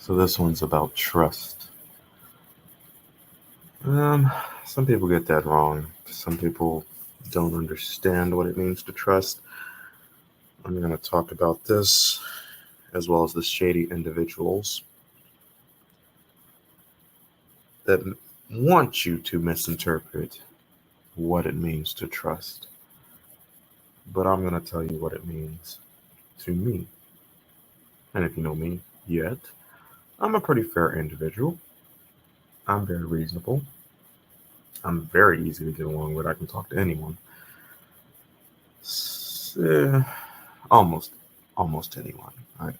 So this one's about trust. Some people get that wrong. Some people don't understand what it means to trust. I'm going to talk about this as well as the shady individuals that want you to misinterpret what it means to trust. But I'm going to tell you what it means to me. And if you know me yet, I'm a pretty fair individual. I'm very reasonable. I'm very easy to get along with. I can talk to anyone. Almost anyone. I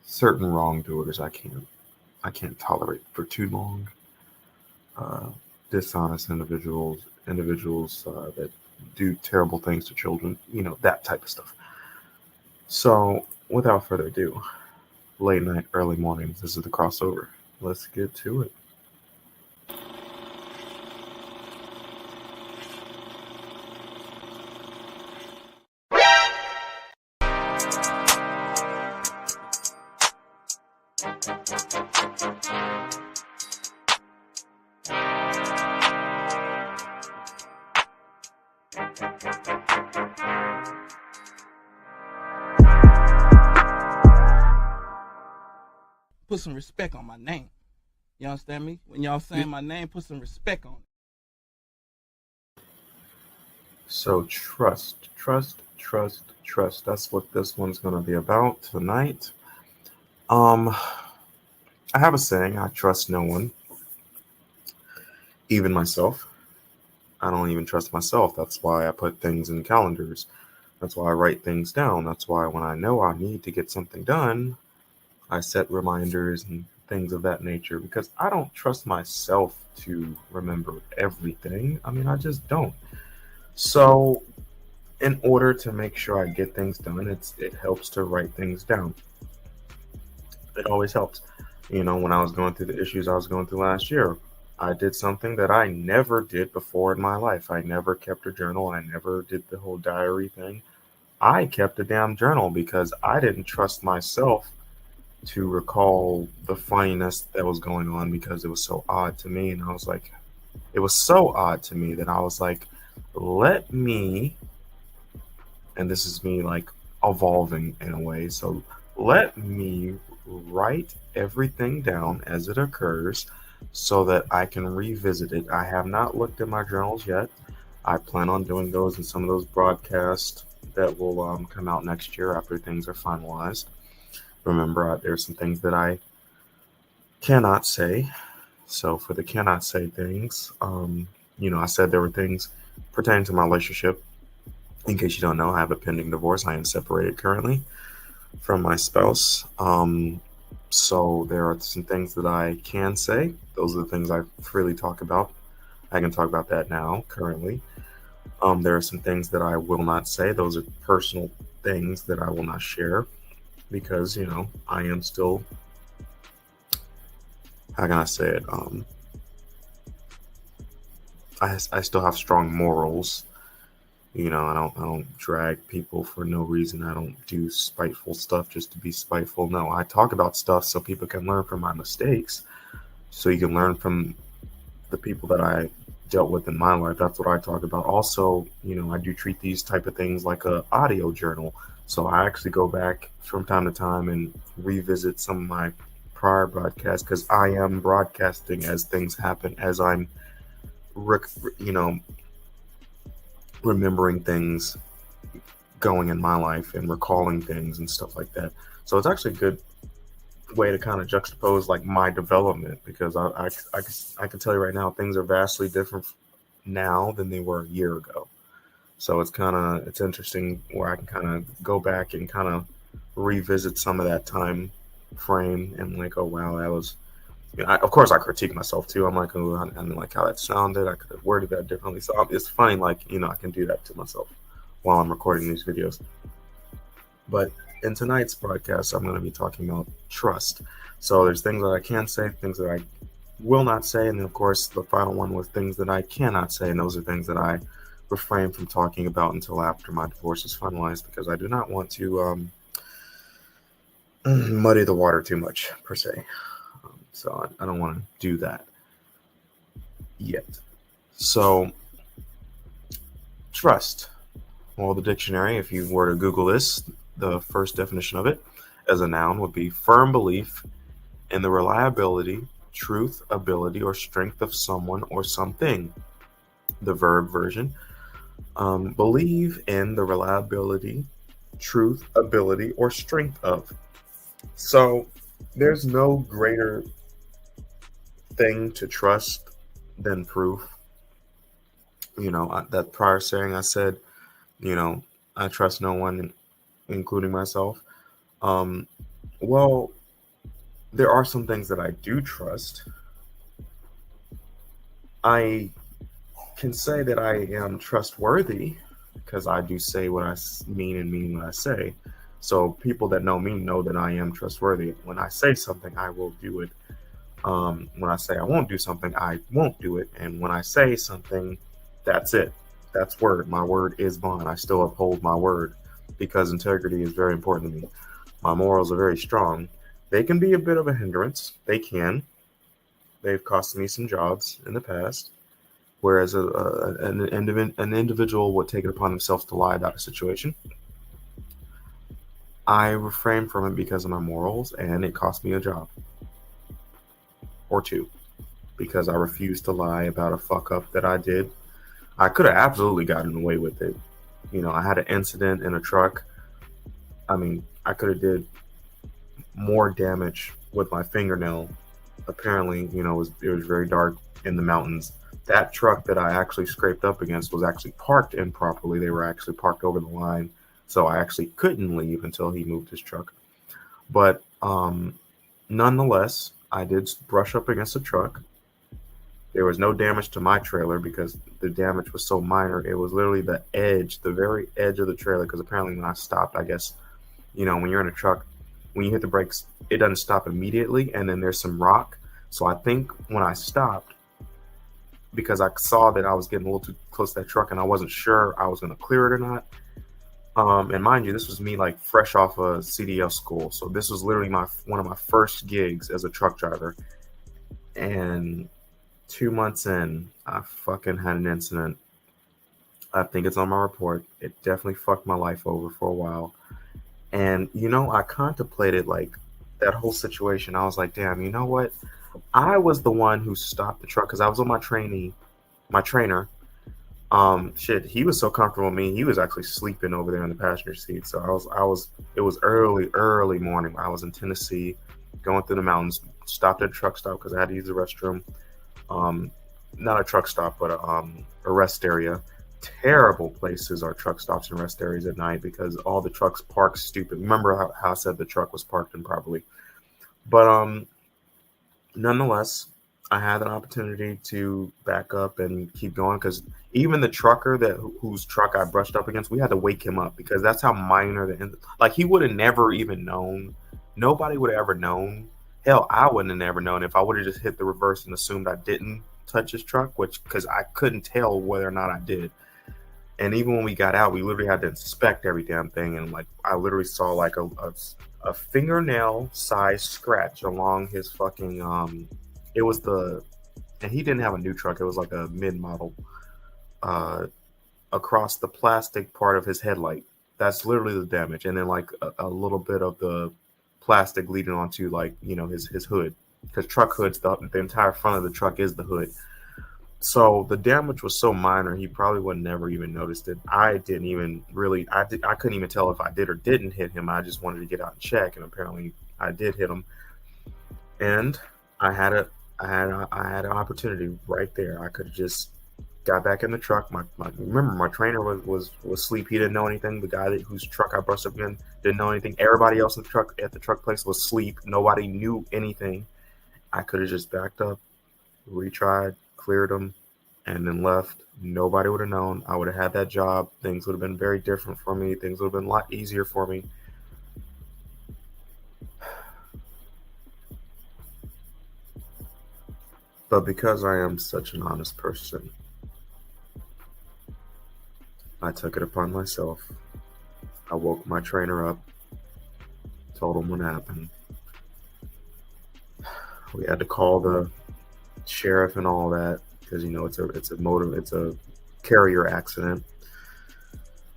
certain wrongdoers I can't tolerate for too long. Dishonest individuals that do terrible things to children, that type of stuff. So without further ado, late night, early mornings, this is the crossover. Let's get to it. Put some respect on my name. You understand me? When y'all saying my name, put some respect on it. So trust. That's what this one's going to be about tonight. I have a saying, I trust no one, even myself. I don't even trust myself. That's why I put things in calendars. That's why I write things down. That's why when I know I need to get something done, I set reminders and things of that nature, because I don't trust myself to remember everything. I just don't. So in order to make sure I get things done, it helps to write things down. It always helps. When I was going through the issues I was going through last year, I did something that I never did before in my life. I never kept a journal. I never did the whole diary thing. I kept a damn journal because I didn't trust myself to recall the funniness that was going on, because it was so odd to me. And I was like, it was so odd to me that I was like, let me, and this is me like evolving in a way. So let me write everything down as it occurs so that I can revisit it. I have not looked at my journals yet. I plan on doing those in some of those broadcasts that will come out next year after things are finalized. Remember, there's some things that I cannot say. So for the cannot say things, I said there were things pertaining to my relationship. In case you don't know, I have a pending divorce. I am separated currently from my spouse. So there are some things that I can say. Those are the things I freely talk about. I can talk about that now, currently. There are some things that I will not say. Those are personal things that I will not share, because, I am still, how can I say it? I still have strong morals. I don't drag people for no reason. I don't do spiteful stuff just to be spiteful. No, I talk about stuff so people can learn from my mistakes. So you can learn from the people that I dealt with in my life. That's what I talk about. Also, I do treat these type of things like a audio journal. So I actually go back from time to time and revisit some of my prior broadcasts, because I am broadcasting as things happen, as I'm, remembering things going in my life and recalling things and stuff like that. So it's actually a good way to kind of juxtapose like my development, because I can tell you right now, things are vastly different now than they were a year ago. So it's interesting where I can kind of go back and kind of revisit some of that time frame and like, oh wow, that was, of course I critique myself too. I'm like, oh, I didn't like how that sounded. I could have worded that differently. So it's funny, like, I can do that to myself while I'm recording these videos. But in tonight's broadcast, I'm going to be talking about trust. So there's things that I can say, things that I will not say. And then of course, the final one was things that I cannot say. And those are things that I refrain from talking about until after my divorce is finalized, because I do not want to muddy the water too much, per se. So I don't want to do that yet. So, trust. Well, the dictionary, if you were to Google this, the first definition of it as a noun would be firm belief in the reliability, truth, ability, or strength of someone or something. The verb version, believe in the reliability, truth, ability, or strength of. So there's no greater thing to trust than proof. That prior saying I said, I trust no one, including myself. Um, well, there are some things that I do trust. I can say that I am trustworthy because I do say what I mean and mean what I say. So people that know me know that I am trustworthy. When I say something, I will do it. When I say I won't do something, I won't do it. And when I say something, that's it. That's word. My word is bond. I still uphold my word because integrity is very important to me. My morals are very strong. They can be a bit of a hindrance. They can. They've cost me some jobs in the past. Whereas an individual would take it upon themselves to lie about a situation. I refrain from it because of my morals, and it cost me a job or two because I refused to lie about a fuck up that I did. I could have absolutely gotten away with it. I had an incident in a truck. I mean, I could have did more damage with my fingernail. Apparently, it was very dark in the mountains. That truck that I actually scraped up against was actually parked improperly. They were actually parked over the line, so I actually couldn't leave until he moved his truck. But nonetheless, I did brush up against the truck. There was no damage to my trailer because the damage was so minor. It was literally the very edge of the trailer, because apparently when I stopped, I guess, when you're in a truck, when you hit the brakes, it doesn't stop immediately, and then there's some rock. So I think when I stopped, because I saw that I was getting a little too close to that truck and I wasn't sure I was going to clear it or not. And mind you, this was me like fresh off of CDL school. So this was literally one of my first gigs as a truck driver. And 2 months in, I fucking had an incident. I think it's on my report. It definitely fucked my life over for a while. And, I contemplated like that whole situation. I was like, damn, you know what? I was the one who stopped the truck because I was with my trainer. He was so comfortable with me. He was actually sleeping over there in the passenger seat. So it was early morning. I was in Tennessee going through the mountains, stopped at a truck stop because I had to use the restroom. Not a truck stop, but a rest area. Terrible places are truck stops and rest areas at night because all the trucks park stupid. Remember how I said the truck was parked improperly? But nonetheless, I had an opportunity to back up and keep going because even the trucker whose truck I brushed up against, we had to wake him up because that's how minor he would have never even known. Nobody would have ever known. Hell, I wouldn't have never known if I would have just hit the reverse and assumed I didn't touch his truck, because I couldn't tell whether or not I did. And even when we got out, we literally had to inspect every damn thing. And I literally saw like a fingernail size scratch along his fucking, and he didn't have a new truck. It was like a mid-model, across the plastic part of his headlight. That's literally the damage. And then like a little bit of the plastic leading onto his hood, because truck hoods, the entire front of the truck is the hood. So the damage was so minor, he probably would never even noticed it. I didn't even really, I couldn't even tell if I did or didn't hit him. I just wanted to get out and check, and apparently I did hit him. And I had an opportunity right there. I could have just got back in the truck. Remember, my trainer was asleep. He didn't know anything. The guy whose truck I brushed up against didn't know anything. Everybody else at the truck place was asleep. Nobody knew anything. I could have just backed up, retried, cleared them, and then left. Nobody would have known. I would have had that job. Things would have been very different for me. Things would have been a lot easier for me. But because I am such an honest person, I took it upon myself. I woke my trainer up, Told them what happened. We had to call the sheriff and all that because it's a carrier accident.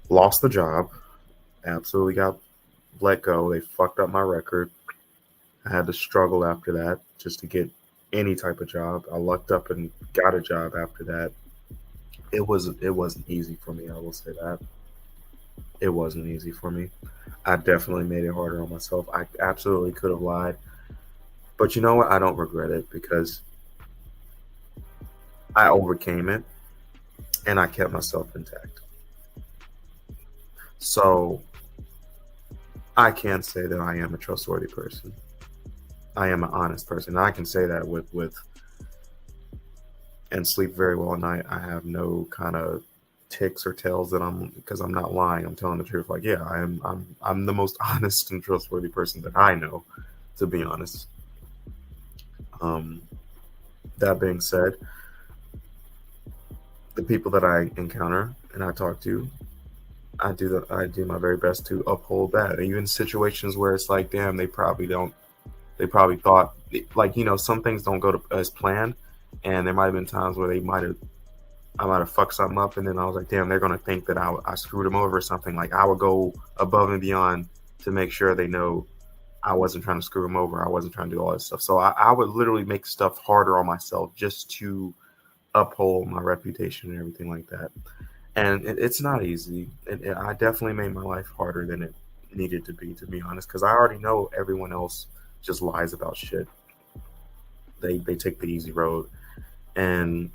Lost the job. Absolutely got let go. They fucked up my record. I had to struggle after that just to get any type of job. I lucked up and got a job after that. It wasn't easy for me, I will say that. It wasn't easy for me. I definitely made it harder on myself. I absolutely could have lied. But you know what? I don't regret it because I overcame it and I kept myself intact. So I can say that I am a trustworthy person. I am an honest person. I can say that with and sleep very well at night. I have no kind of ticks or tells that because I'm not lying. I'm telling the truth. Like, yeah, I'm the most honest and trustworthy person that I know, to be honest. That being said, the people that I encounter and I talk to, I do my very best to uphold that. Even situations where it's like, damn, they probably thought, like, some things don't go as planned, and there might have been times where I might have fucked something up, and then I was like, damn, they're gonna think that I screwed them over or something. Like, I would go above and beyond to make sure they know I wasn't trying to screw them over. I wasn't trying to do all that stuff. So I would literally make stuff harder on myself just to uphold my reputation and everything like that. And it's not easy. I definitely made my life harder than it needed to be honest, because I already know everyone else just lies about shit. They take the easy road. And,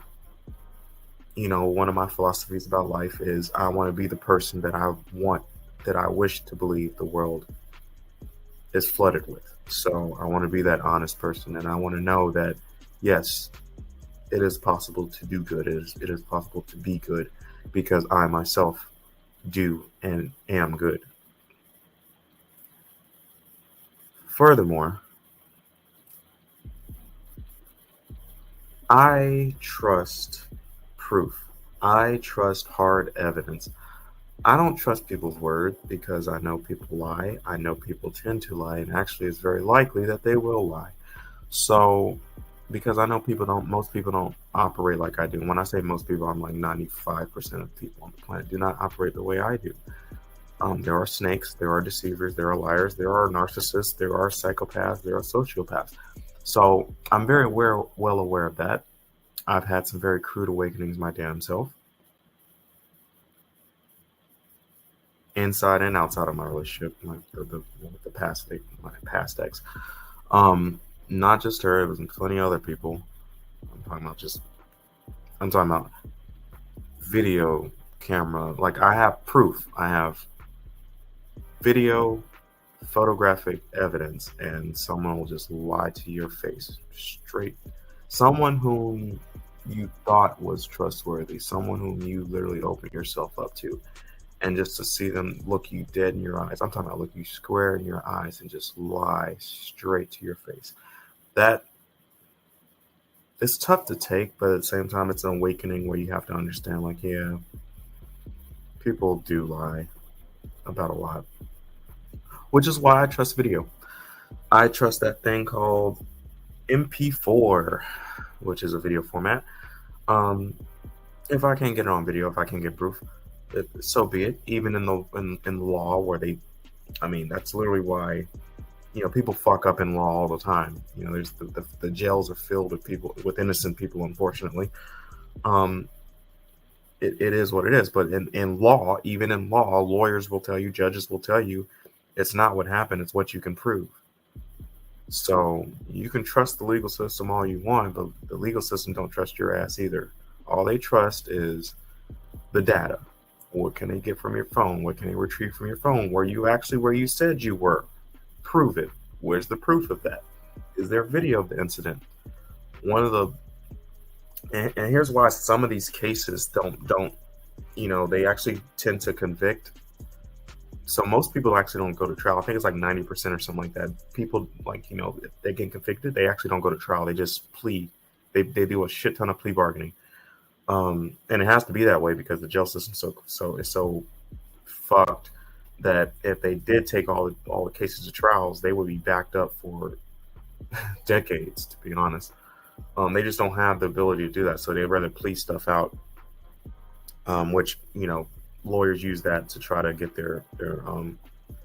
one of my philosophies about life is I want to be the person that I wish to believe the world is flooded with. So I want to be that honest person, and I want to know that, yes, it is possible to do good. It is possible to be good because I myself do and am good. Furthermore, I trust proof. I trust hard evidence. I don't trust people's word because I know people lie. I know people tend to lie, and actually it's very likely that they will lie. So, because I know most people don't operate like I do. When I say most people, I'm like 95% of people on the planet do not operate the way I do. There are snakes, there are deceivers, there are liars, there are narcissists, there are psychopaths, there are sociopaths. So I'm very well aware of that. I've had some very crude awakenings my damn self, inside and outside of my relationship, like the past my past ex. Not just her, it was plenty of other people. I'm talking about video camera. Like, I have proof. I have video, photographic evidence, and someone will just lie to your face straight. Someone whom you thought was trustworthy, someone whom you literally opened yourself up to, and just to see them look you dead in your eyes. I'm talking about look you square in your eyes and just lie straight to your face. That it's tough to take, but at the same time, it's an awakening where you have to understand, like, yeah, people do lie about a lot, which is why I trust video. I trust that thing called MP4, which is a video format. If I can't get it on video, if I can get proof, so be it. Even in the law, where that's literally why people fuck up in law all the time. There's the jails are filled with innocent people, unfortunately. It is what it is. But in law, even in law, lawyers will tell you, judges will tell you, it's not what happened, it's what you can prove. So you can trust the legal system all you want, but the legal system don't trust your ass either. All they trust is the data. What can they get from your phone? What can they retrieve from your phone? Were you actually where you said you were? Prove it. Where's the proof of that? Is there video of the incident? And here's why some of these cases don't they actually tend to convict. So most people actually don't go to trial. I think it's like 90% or something like that. People, if they get convicted, they actually don't go to trial. They just plead. They do a shit ton of plea bargaining. And it has to be that way because the jail system is so fucked that if they did take all the cases to trials, they would be backed up for decades, to be honest. They just don't have the ability to do that, so they'd rather plea stuff out, which, lawyers use that to try to get their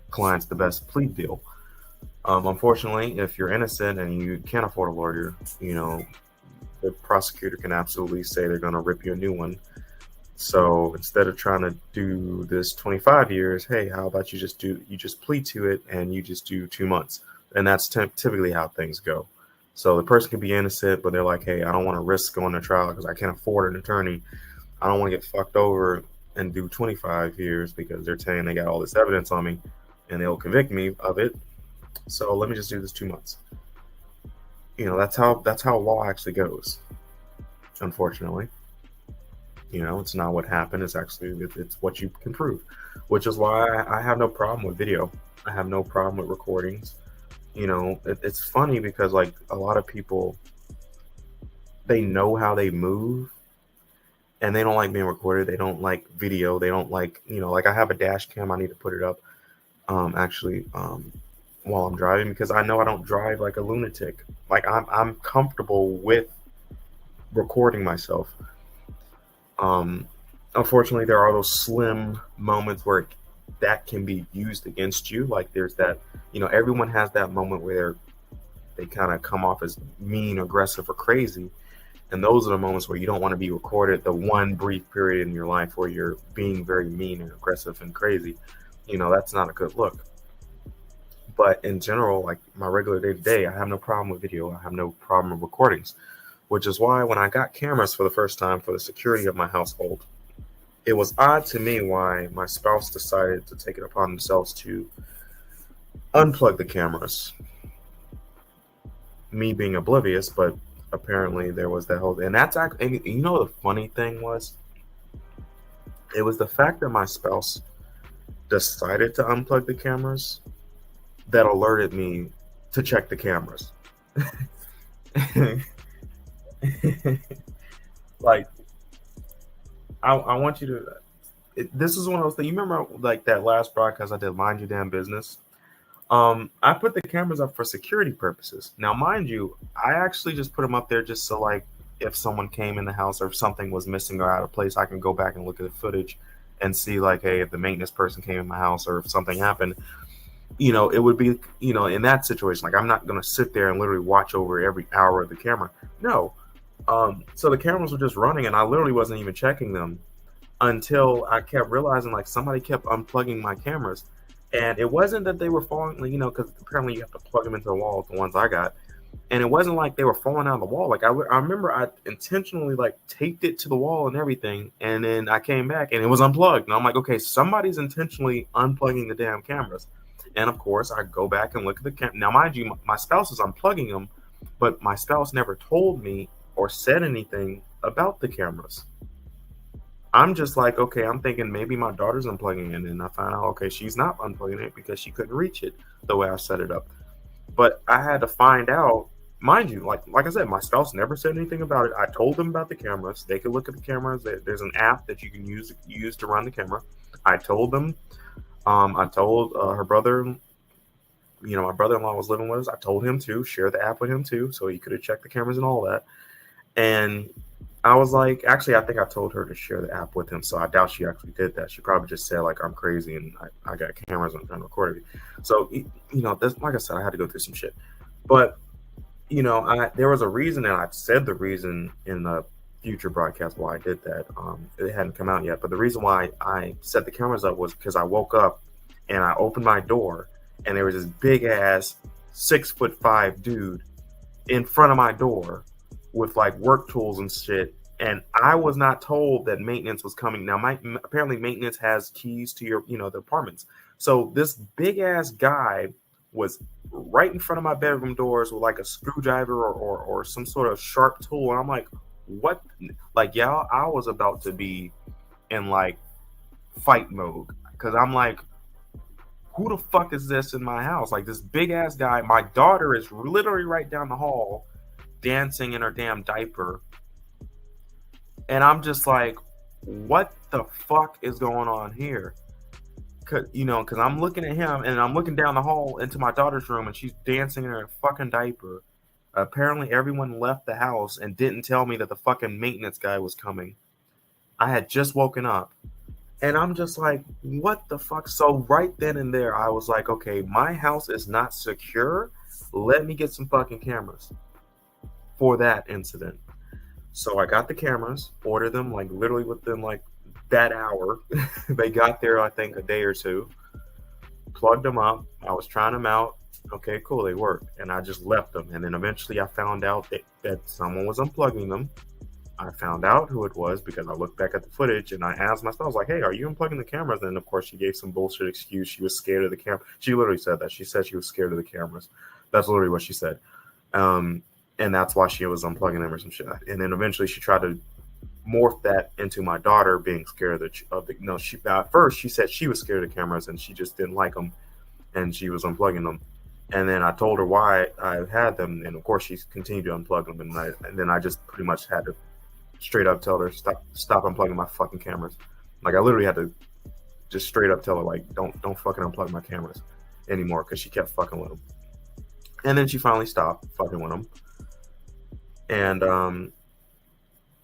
clients the best plea deal. Unfortunately, if you're innocent and you can't afford a lawyer, the prosecutor can absolutely say they're going to rip you a new one. So instead of trying to do this 25 years, hey, how about you just plead to it and you just do 2 months? And that's typically how things go. So the person can be innocent, but they're like, hey, I don't want to risk going to trial because I can't afford an attorney. I don't want to get fucked over and do 25 years because they're saying they got all this evidence on me and they'll convict me of it. So let me just do this 2 months. That's how law actually goes. Unfortunately, it's not what happened. It's actually it's what you can prove, which is why I have no problem with video. I have no problem with recordings. It's funny because like a lot of people, they know how they move and they don't like being recorded. They don't like video. They don't like, like I have a dash cam. I need to put it up while I'm driving because I know I don't drive like a lunatic. Like I'm comfortable with recording myself. Unfortunately, there are those slim moments where that can be used against you. Like there's that, everyone has that moment where they kind of come off as mean, aggressive, or crazy. And those are the moments where you don't want to be recorded, the one brief period in your life where you're being very mean and aggressive and crazy. That's not a good look. But in general, like my regular day-to-day, I have no problem with video. I have no problem with recordings, which is why when I got cameras for the first time for the security of my household, it was odd to me why my spouse decided to take it upon themselves to unplug the cameras. Me being oblivious, but apparently there was that whole, and that's actually, the funny thing was, it was the fact that my spouse decided to unplug the cameras that alerted me to check the cameras. Like, I want you to, this is one of those things, you remember like that last broadcast I did, Mind Your Damn Business? I put the cameras up for security purposes. Now, mind you, I actually just put them up there just so like if someone came in the house or if something was missing or out of place, I can go back and look at the footage and see like, hey, if the maintenance person came in my house or if something happened, it would be, in that situation, like I'm not going to sit there and literally watch over every hour of the camera. No. So the cameras were just running and I literally wasn't even checking them until I kept realizing like somebody kept unplugging my cameras. And it wasn't that they were falling, because apparently you have to plug them into the wall, the ones I got. And it wasn't like they were falling out of the wall. Like I remember I intentionally like taped it to the wall and everything. And then I came back and it was unplugged. And I'm like, okay, somebody's intentionally unplugging the damn cameras. And of course, I go back and look at the camera. Now, mind you, my spouse is unplugging them, but my spouse never told me or said anything about the cameras. I'm just like, okay, I'm thinking maybe my daughter's unplugging it, and I find out, okay, she's not unplugging it because she couldn't reach it the way I set it up. But I had to find out, mind you, like I said, my spouse never said anything about it. I told them about the cameras. They could look at the cameras. There's an app that you can use to run the camera. I told them. I told her brother, my brother-in-law was living with us. I told him to share the app with him too, so he could have checked the cameras and all that. And I was like, actually, I think I told her to share the app with him, so I doubt she actually did that. She probably just said, like, I'm crazy and I got cameras and I'm trying to record it. So, like I said, I had to go through some shit. But, there was a reason, and I said the reason in the future broadcast why I did that. It hadn't come out yet, but the reason why I set the cameras up was because I woke up and I opened my door and there was this big-ass 6'5" dude in front of my door with like work tools and shit, and I was not told that maintenance was coming. Now, apparently maintenance has keys to your, the apartments. So this big ass guy was right in front of my bedroom doors with like a screwdriver or some sort of sharp tool, and I'm like, what? Like, y'all, I was about to be in like fight mode because I'm like, who the fuck is this in my house? Like this big ass guy. My daughter is literally right down the hall, dancing in her damn diaper, and I'm just like, what the fuck is going on here? because I'm looking at him and I'm looking down the hall into my daughter's room and she's dancing in her fucking diaper. Apparently, everyone left the house and didn't tell me that the fucking maintenance guy was coming. I had just woken up. And I'm just like, what the fuck? So right then and there, I was like, okay, my house is not secure. Let me get some fucking cameras for that incident. So I got the cameras, ordered them like literally within like that hour. They got there, I think, a day or two. Plugged them up. I was trying them out. Okay, cool, they worked. And I just left them. And then eventually I found out that someone was unplugging them. I found out who it was because I looked back at the footage and I asked myself, I was like, hey, are you unplugging the cameras? And of course, she gave some bullshit excuse. She was scared of the camera. She literally said that. She said she was scared of the cameras. That's literally what she said. And that's why she was unplugging them or some shit. And then eventually she tried to morph that into my daughter being scared of the no, she, at first she said she was scared of the cameras and she just didn't like them and she was unplugging them. And then I told her why I had them. And of course, she continued to unplug them. And then I just pretty much had to straight up tell her stop unplugging my fucking cameras. Like I literally had to just straight up tell her like don't fucking unplug my cameras anymore because she kept fucking with them. And then she finally stopped fucking with them. And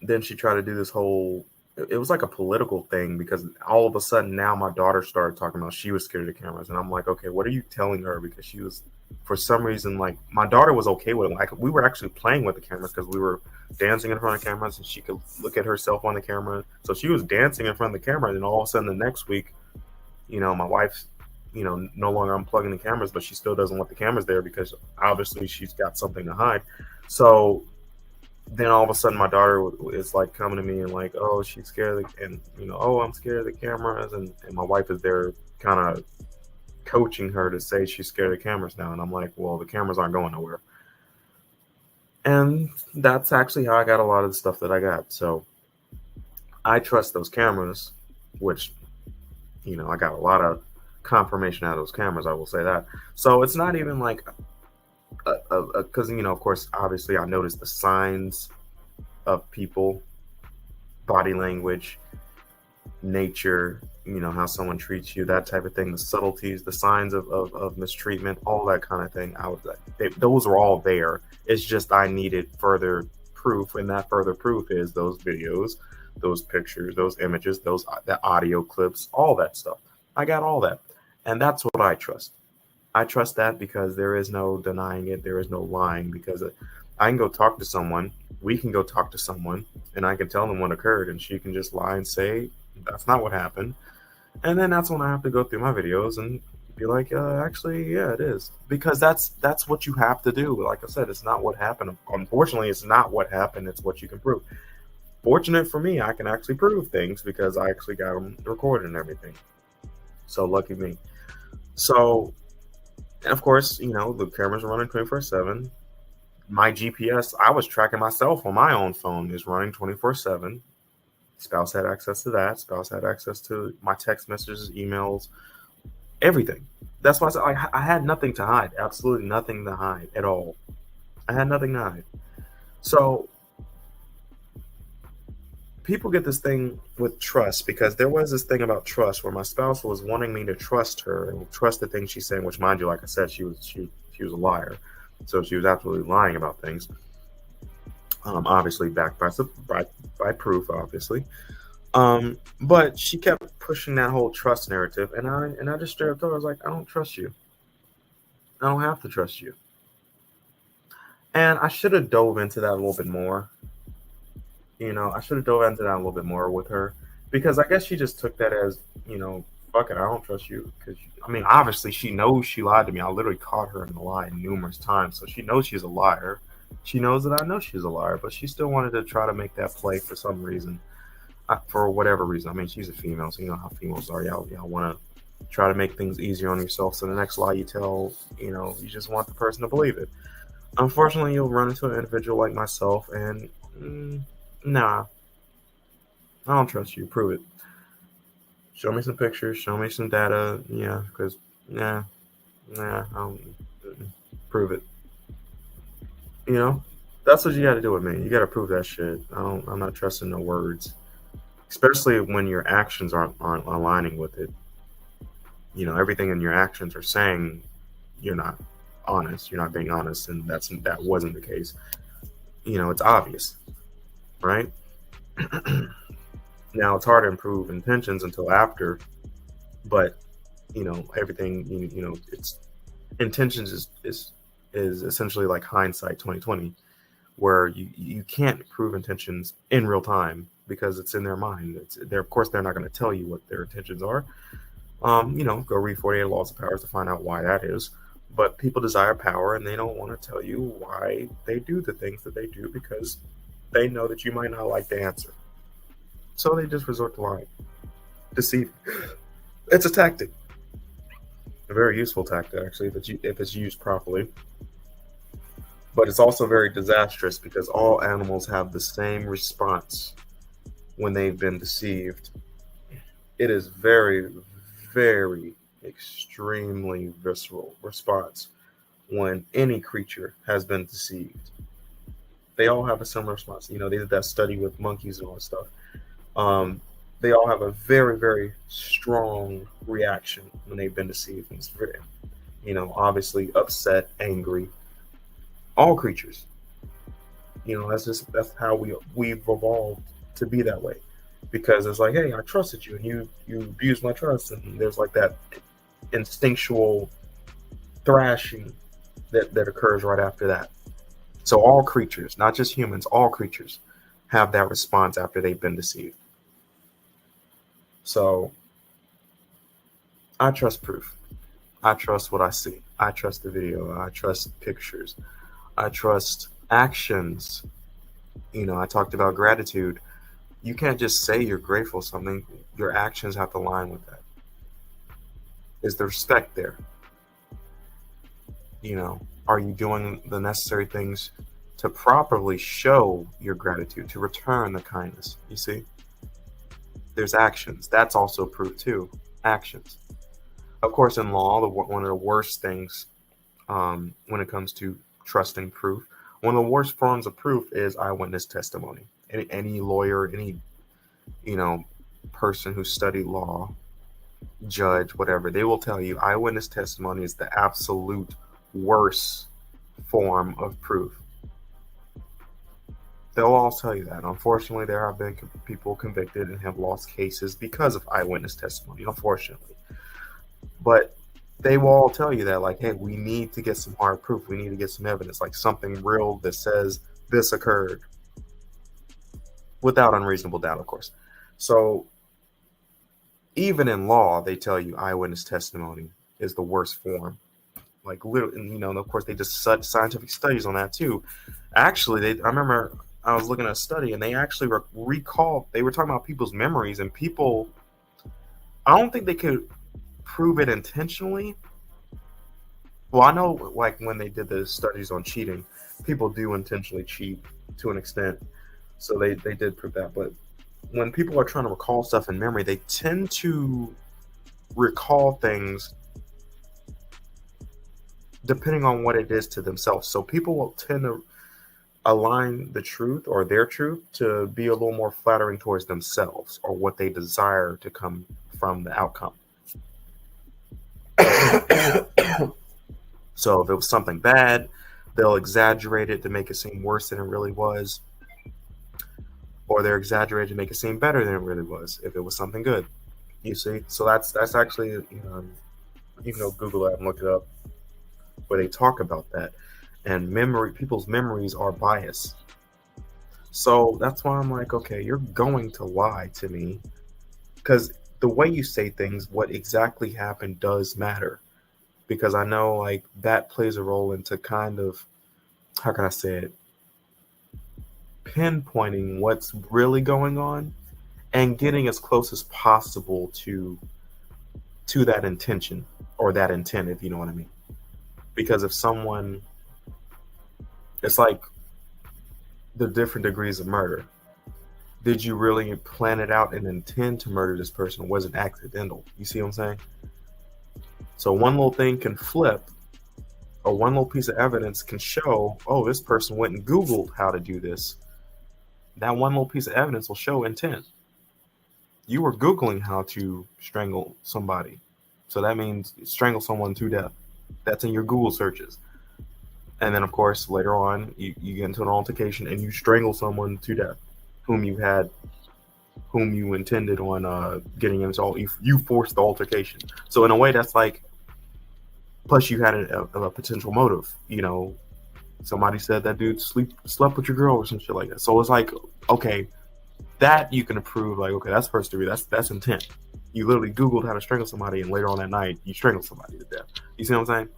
then she tried to do this whole. It was like a political thing because all of a sudden now my daughter started talking about she was scared of the cameras, and I'm like, okay, what are you telling her? Because she was, for some reason, like my daughter was okay with it. Like we were actually playing with the cameras because we were dancing in front of cameras, and she could look at herself on the camera. So she was dancing in front of the camera, and then all of a sudden the next week, my wife's, no longer unplugging the cameras, but she still doesn't want the cameras there because obviously she's got something to hide. So then all of a sudden my daughter is like coming to me and like, oh, she's scared oh, I'm scared of the cameras, and my wife is there kind of coaching her to say she's scared of the cameras now, and I'm like, well, the cameras aren't going nowhere. And that's actually how I got a lot of the stuff that I got. So I trust those cameras, which I got a lot of confirmation out of those cameras, I will say that. So it's not even like because of course, obviously I noticed the signs of people, body language, nature, how someone treats you, that type of thing, the subtleties, the signs of mistreatment, all that kind of thing. Those are all there. It's just I needed further proof, and that further proof is those videos, those pictures, those images, the audio clips, all that stuff. I got all that, and that's what I trust. I trust that because there is no denying it. There is no lying, because I can go talk to someone. We can go talk to someone and I can tell them what occurred, and she can just lie and say, that's not what happened. And then that's when I have to go through my videos and be like, actually, yeah, it is. Because that's what you have to do. Like I said, it's not what happened. Unfortunately, it's not what happened. It's what you can prove. Fortunate for me, I can actually prove things because I actually got them recorded and everything. So lucky me. So, and of course, the cameras are running 24/7. My GPS, I was tracking myself on my own phone, is running 24/7. Spouse had access to that. Spouse had access to my text messages, emails, everything. That's why I said I had nothing to hide. Absolutely nothing to hide at all. I had nothing to hide. So people get this thing with trust, because there was this thing about trust where my spouse was wanting me to trust her and trust the things she's saying, which, mind you, like I said, she was a liar. So she was absolutely lying about things. Obviously backed by proof, obviously. But she kept pushing that whole trust narrative, and I just straight up told her, I was like, I don't trust you. I don't have to trust you. And I should have dove into that a little bit more. I should have dove into that a little bit more with her, because I guess she just took that as, fuck it, I don't trust you. Because, obviously she knows she lied to me. I literally caught her in the lie numerous times. So she knows she's a liar. She knows that I know she's a liar, but she still wanted to try to make that play for some reason, for whatever reason. She's a female, so you know how females are. Y'all want to try to make things easier on yourself. So the next lie you tell, you just want the person to believe it. Unfortunately, you'll run into an individual like myself, and nah, I don't trust you. Prove it. Show me some pictures. Show me some data. Yeah, because I don't prove it. That's what you got to do with me. You got to prove that shit. I'm not trusting no words, especially when your actions aren't aligning with it. everything in your actions are saying you're not honest, you're not being honest, and that wasn't the case. It's obvious, right? Now it's hard to improve intentions until after, but everything, it's intentions is essentially like hindsight 2020, where you can't prove intentions in real time because it's in their mind. Of course they're not going to tell you what their intentions are. Go read 48 Laws of Powers to find out why that is. But people desire power, and they don't want to tell you why they do the things that they do because they know that you might not like the answer. So they just resort to lying, deceit. It's a tactic, a very useful tactic actually, if it's used properly. But it's also very disastrous because all animals have the same response when they've been deceived. It is very, very extremely visceral response when any creature has been deceived. They all have a similar response. They did that study with monkeys and all that stuff. They all have a very, very strong reaction when they've been deceived. It's very, obviously upset, angry. All creatures. That's how we've evolved to be that way. Because it's like, hey, I trusted you and you abused my trust, and there's like that instinctual thrashing that occurs right after that. So all creatures, not just humans, all creatures have that response after they've been deceived. So I trust proof. I trust what I see. I trust the video. I trust pictures. I trust actions. I talked about gratitude. You can't just say you're grateful for something. Your actions have to align with that. Is the respect there? Are you doing the necessary things to properly show your gratitude, to return the kindness? You see? There's actions. That's also proof too. Actions. Of course, in law, one of the worst things when it comes to trusting proof, one of the worst forms of proof is eyewitness testimony. Any lawyer, any person who studied law, judge, whatever, they will tell you eyewitness testimony is the absolute worst form of proof. They'll all tell you that. Unfortunately, there have been people convicted and have lost cases because of eyewitness testimony, unfortunately. But they will all tell you that, like, hey, we need to get some hard proof. We need to get some evidence, like something real that says this occurred. Without unreasonable doubt, of course. So even in law, they tell you eyewitness testimony is the worst form. Like, literally, and of course, they just scientific studies on that too. Actually, I remember I was looking at a study, and they actually recalled. They were talking about people's memories, and people. I don't think they could prove it intentionally. Well, I know, like, when they did the studies on cheating, people do intentionally cheat to an extent. So they did prove that. But when people are trying to recall stuff in memory, they tend to recall things depending on what it is to themselves. So people will tend to align the truth or their truth to be a little more flattering towards themselves or what they desire to come from the outcome. So if it was something bad, they'll exaggerate it to make it seem worse than it really was. Or they're exaggerated to make it seem better than it really was if it was something good. You see? So that's actually, you can go Google that and look it up, where they talk about that. And people's memories are biased. So that's why I'm like, okay, you're going to lie to me, because the way you say things, what exactly happened does matter. Because I know, like, that plays a role into kind of, how can I say it, pinpointing what's really going on and getting as close as possible to that intention or that intent, if you know what I mean. Because if someone, it's like the different degrees of murder. Did you really plan it out and intend to murder this person, or was it accidental? You see what I'm saying? So one little thing can flip, or one little piece of evidence can show, oh, this person went and Googled how to do this. That one little piece of evidence will show intent. You were Googling how to strangle somebody. So that means strangle someone to death. That's in your Google searches. And then, of course, later on, you get into an altercation and you strangle someone to death, whom you intended on getting into all. You forced the altercation. So in a way, that's like. Plus, you had a potential motive. Somebody said that dude slept with your girl or some shit like that. So it's like, okay, that you can prove. Like, okay, that's first degree. That's intent. You literally Googled how to strangle somebody, and later on that night, you strangled somebody to death. You see what I'm saying?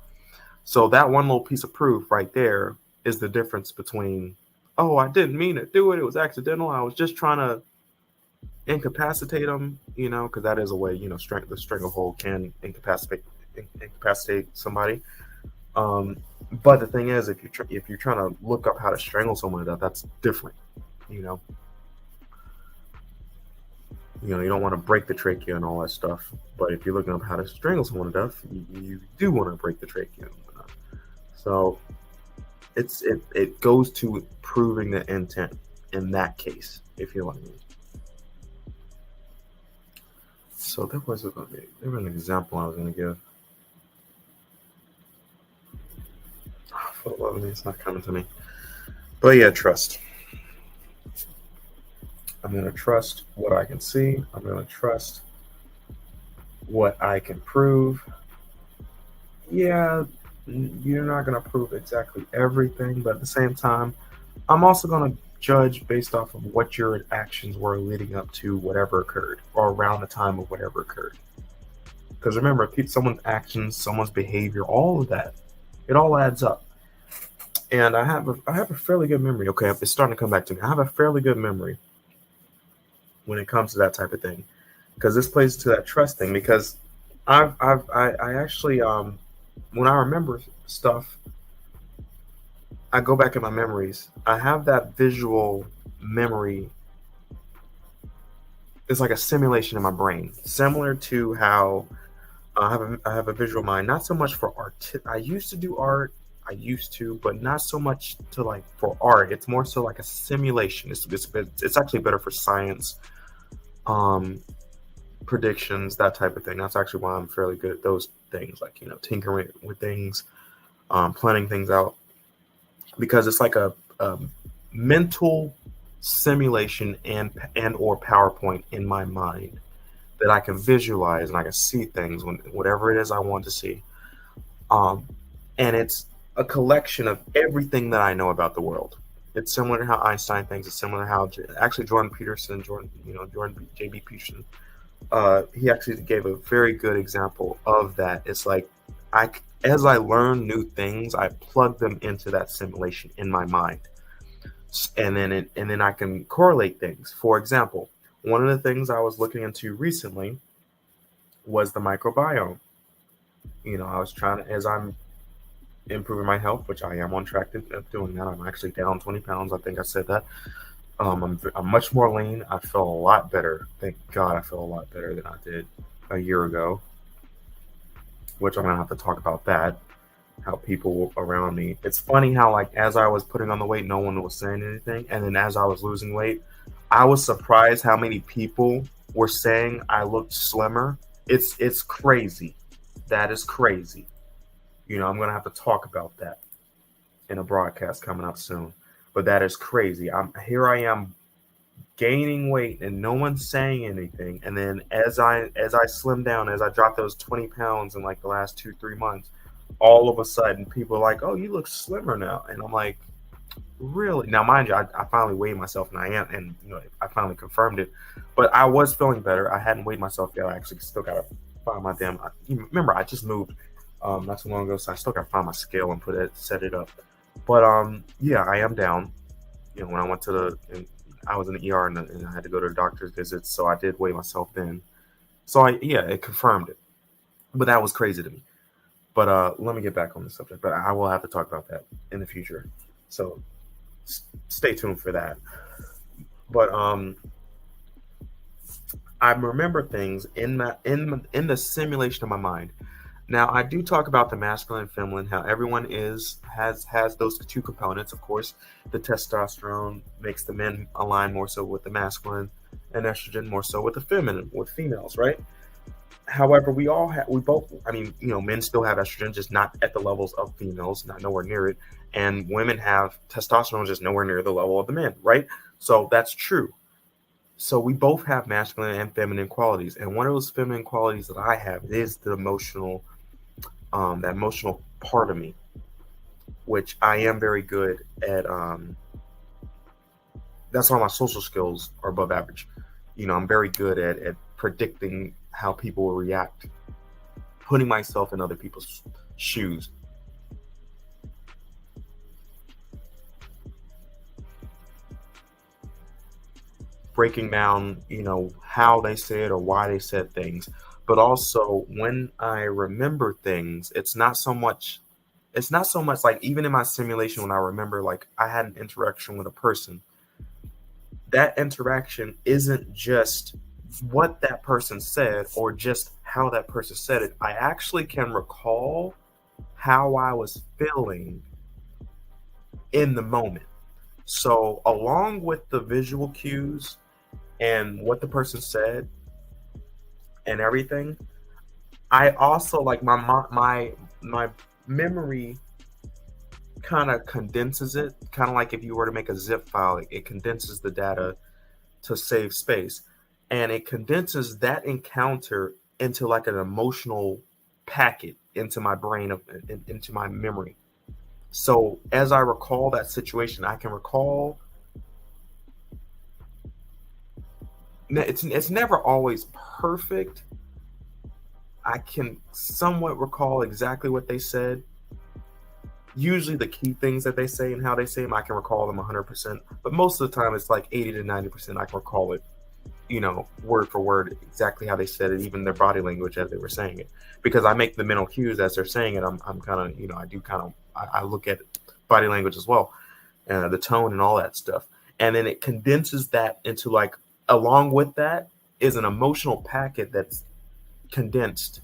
So that one little piece of proof right there is the difference between, oh, I didn't mean to do it. It was accidental. I was just trying to incapacitate them, because that is a way, the stranglehold can incapacitate somebody. But the thing is, if you're trying to look up how to strangle someone to death, that's different. You don't want to break the trachea and all that stuff. But if you're looking up how to strangle someone to death, you do want to break the trachea and whatnot. So it goes to proving the intent in that case, if you know what I mean. So there was an example I was going to give. For the love of me, it's not coming to me. But yeah, trust. I'm going to trust what I can see. I'm going to trust what I can prove. Yeah, you're not going to prove exactly everything, but at the same time, I'm also going to judge based off of what your actions were leading up to whatever occurred, or around the time of whatever occurred. Because remember, someone's actions, someone's behavior, all of that, it all adds up. And I have a fairly good memory. Okay, it's starting to come back to me. I have a fairly good memory when it comes to that type of thing, because this plays to that trust thing. Because I actually when I remember stuff, I go back in my memories. I have that visual memory. It's like a simulation in my brain, similar to how I have a visual mind. Not so much for art. I used to do art. But not so much to like for art. It's more so like a simulation. It's actually better for science, predictions, that type of thing. That's actually why I'm fairly good at those things, like tinkering with things, planning things out, because it's like a mental simulation and or PowerPoint in my mind that I can visualize and I can see things whatever it is I want to see, and it's a collection of everything that I know about the world. It's similar to how Einstein thinks. It's similar to how Jordan J.B. Peterson, he actually gave a very good example of that. It's like as I learn new things, I plug them into that simulation in my mind, and then I can correlate things. For example, one of the things I was looking into recently was the microbiome. I was trying to, as I'm improving my health, which I am on track to doing that. I'm actually down 20 pounds. I think I said that. I'm much more lean. I feel a lot better. Thank God I feel a lot better than I did a year ago, which I'm going to have to talk about that, how people around me. It's funny how, like, as I was putting on the weight, no one was saying anything. And then as I was losing weight, I was surprised how many people were saying I looked slimmer. It's crazy. That is crazy. I'm going to have to talk about that in a broadcast coming up soon. But that is crazy. Here I am gaining weight and no one's saying anything. And then as I slim down, as I drop those 20 pounds in like the last 2-3 months, all of a sudden people are like, oh, you look slimmer now. And I'm like, really? Now, mind you, I finally weighed myself, and I am, and I finally confirmed it. But I was feeling better. I hadn't weighed myself yet. I actually still got to find my damn. Remember, I just moved not too long ago, so I still got to find my scale and set it up. But yeah, I am down. When I went to I was in the ER and I had to go to the doctor's visits, so I did weigh myself then. So it confirmed it. But that was crazy to me. But let me get back on the subject. But I will have to talk about that in the future. So stay tuned for that. But I remember things in the simulation of my mind. Now, I do talk about the masculine and feminine, how everyone has those two components. Of course, the testosterone makes the men align more so with the masculine, and estrogen more so with the feminine, with females, right? However, we both, I mean, men still have estrogen, just not at the levels of females, not nowhere near it. And women have testosterone, just nowhere near the level of the men, right? So that's true. So we both have masculine and feminine qualities. And one of those feminine qualities that I have is the emotional, that emotional part of me, which I am very good at. That's why my social skills are above average. I'm very good at predicting how people will react, putting myself in other people's shoes. Breaking down, how they said or why they said things. But also when I remember things, it's not so much like, even in my simulation, when I remember like I had an interaction with a person, that interaction isn't just what that person said or just how that person said it. I actually can recall how I was feeling in the moment. So, along with the visual cues and what the person said and everything, I also like my memory kind of condenses it, kind of like if you were to make a zip file, it condenses the data to save space, and it condenses that encounter into like an emotional packet into my brain, into my memory. So as I recall that situation, I can recall. It's never always perfect. I can somewhat recall exactly what they said. Usually the key things that they say and how they say them, I can recall them 100%. But most of the time, it's like 80 to 90%. I can recall it, word for word, exactly how they said it, even their body language as they were saying it. Because I make the mental cues as they're saying it. I'm kind of, I look at body language as well, the tone and all that stuff. And then it condenses that into like, along with that is an emotional packet that's condensed.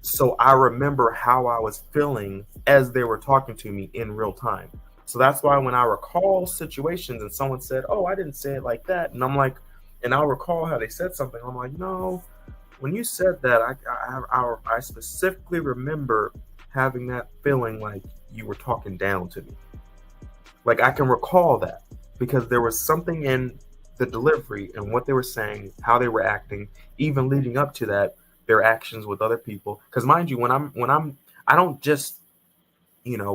So I remember how I was feeling as they were talking to me in real time. So that's why when I recall situations and someone said, "Oh, I didn't say it like that," and I'm like, and I'll recall how they said something. I'm like, no, when you said that, I specifically remember having that feeling like you were talking down to me. Like I can recall that because there was something in the delivery and what they were saying, how they were acting, even leading up to that, their actions with other people. Because mind you, I don't just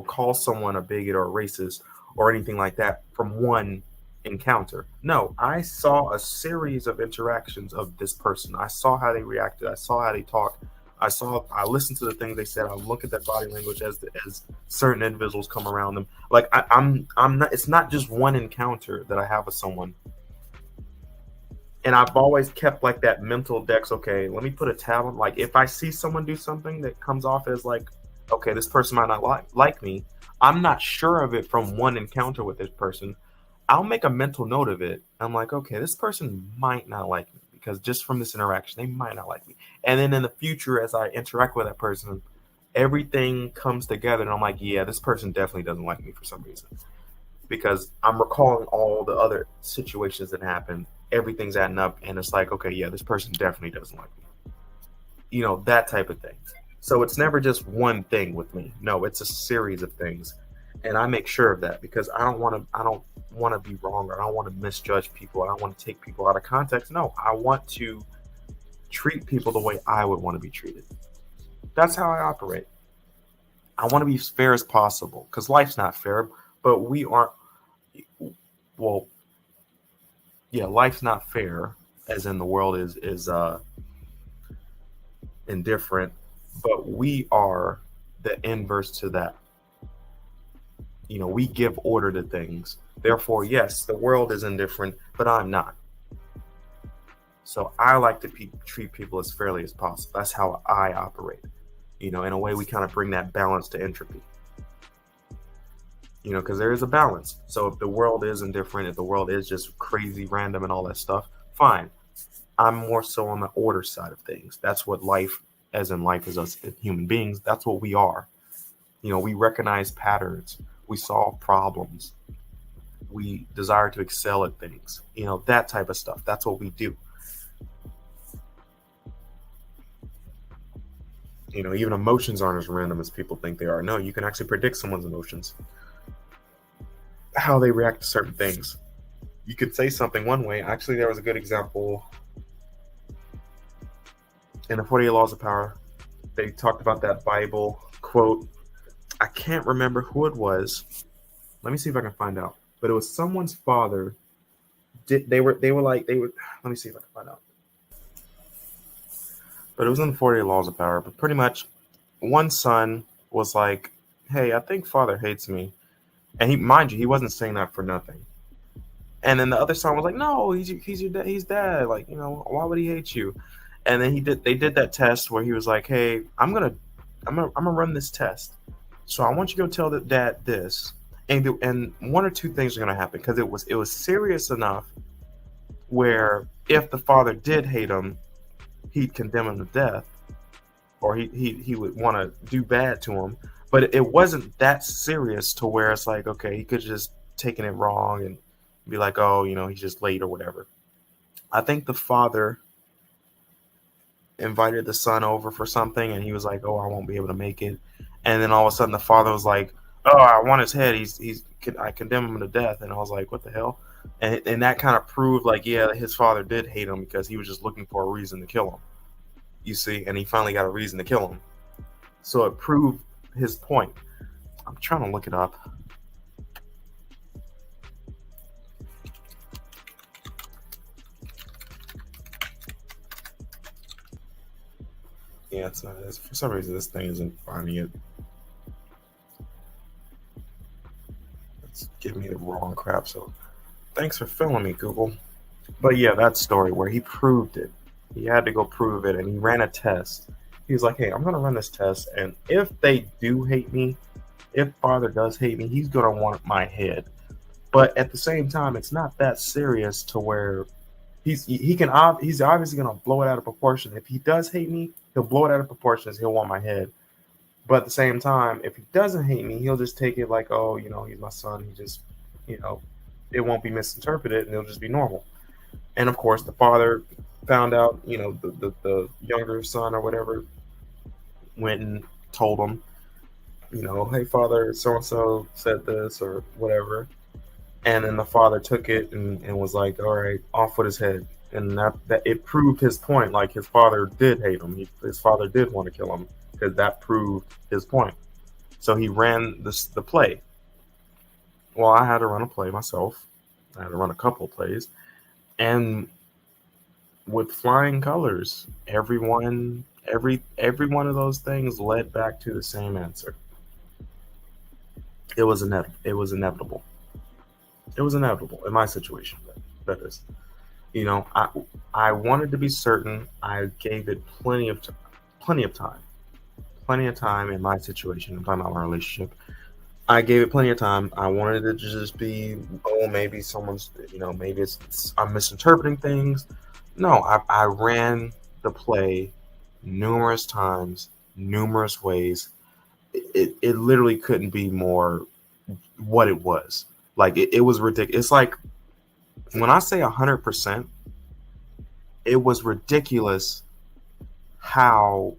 call someone a bigot or a racist or anything like that from one encounter. No, I saw a series of interactions of this person. I saw how they reacted. I saw how they talked. I listened to the things they said. I look at their body language as certain individuals come around them. Like I'm not. It's not just one encounter that I have with someone. And I've always kept like that mental dex. Okay, let me put a tab on. Like if I see someone do something that comes off as like, okay, this person might not like me. I'm not sure of it from one encounter with this person. I'll make a mental note of it. I'm like, okay, this person might not like me because just from this interaction, they might not like me. And then in the future, as I interact with that person, everything comes together, and I'm like, yeah, this person definitely doesn't like me for some reason because I'm recalling all the other situations that happened. Everything's adding up, and it's like, okay, yeah, this person definitely doesn't like me. That type of thing. So it's never just one thing with me. No, it's a series of things, and I make sure of that because I don't want to be wrong, or I don't want to misjudge people. I don't want to take people out of context. No, I want to treat people the way I would want to be treated. That's how I operate. I want to be as fair as possible because life's not fair, but we aren't. Well, yeah, life's not fair, as in the world is indifferent, but we are the inverse to that. We give order to things. Therefore, yes, the world is indifferent, but I'm not. So I like to treat people as fairly as possible. That's how I operate. In a way, we kind of bring that balance to entropy. Because there is a balance. So if the world is indifferent, if the world is just crazy, random, and all that stuff, fine. I'm more so on the order side of things. That's what life, as in life as us human beings, that's what we are. We recognize patterns. We solve problems. We desire to excel at things. That type of stuff. That's what we do. Even emotions aren't as random as people think they are. No, you can actually predict someone's emotions, how they react to certain things. You could say something one way. Actually, there was a good example in the 48 Laws of Power. They talked about that Bible quote. I can't remember who it was. Let me see if I can find out. But it was someone's father. Let me see if I can find out. But it was in the 48 Laws of Power. But pretty much, one son was like, "Hey, I think father hates me," and he wasn't saying that for nothing. And then the other son was like, "No, he's your dad. He's dad. Like, why would he hate you?" And then they did that test where he was like, "Hey, I'm gonna run this test. So I want you to go tell the dad this." And one or two things are gonna happen, because it was serious enough where if the father did hate him, he'd condemn him to death, or he would want to do bad to him. But it wasn't that serious to where it's like, okay, he could just taken it wrong and be like, oh, he's just late or whatever. I think the father invited the son over for something, and he was like, oh, I won't be able to make it. And then all of a sudden the father was like, oh, I want his head. I condemn him to death. And I was like, what the hell? And that kind of proved, like, yeah, his father did hate him because he was just looking for a reason to kill him. You see, and he finally got a reason to kill him. So it proved his point. I'm trying to look it up. Yeah, it's not. For some reason, this thing isn't finding it. It's giving me the wrong crap. So thanks for filling me, Google. But yeah, that story where he proved it. He had to go prove it, and he ran a test. He was like, hey, I'm going to run this test, and if they do hate me, if father does hate me, he's going to want my head. But at the same time, it's not that serious to where he's obviously going to blow it out of proportion. If he does hate me, he'll blow it out of proportions. He'll want my head. But at the same time, if he doesn't hate me, he'll just take it like, oh, he's my son. He just, it won't be misinterpreted, and it'll just be normal. And of course, the father found out, the younger son or whatever went and told him, hey, father, so-and-so said this or whatever. And then the father took it and was like, all right, off with his head. And that it proved his point. Like, his father did hate him. His father did want to kill him, because that proved his point. So he ran the play. Well, I had to run a play myself. I had to run a couple plays. And with flying colors, every one of those things led back to the same answer. It was inevitable. It was inevitable in my situation. That is, I wanted to be certain. I gave it plenty of time in my situation. I'm talking about my relationship. I gave it plenty of time. I wanted it to just be, oh, maybe someone's, maybe I'm misinterpreting things. No, I ran the play numerous times, numerous ways. It literally couldn't be more what it was. Like, it was ridiculous. It's like, when I say 100%, it was ridiculous how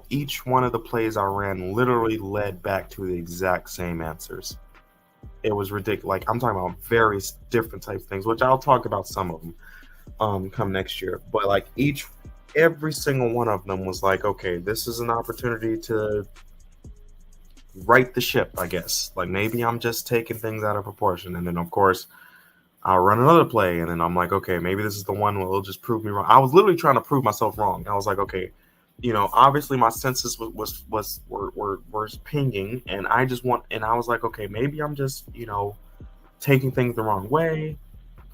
each one of the plays I ran literally led back to the exact same answers. It was ridiculous. Like, I'm talking about various different types of things, which I'll talk about some of them come next year. But like, every single one of them was like, okay, this is an opportunity to right the ship, I guess. Like, maybe I'm just taking things out of proportion. And then, of course, I'll run another play, and then I'm like, okay, maybe this is the one where it'll just prove me wrong. I was literally trying to prove myself wrong. I was like, okay, obviously my senses were pinging, and I was like, okay, maybe I'm just, taking things the wrong way,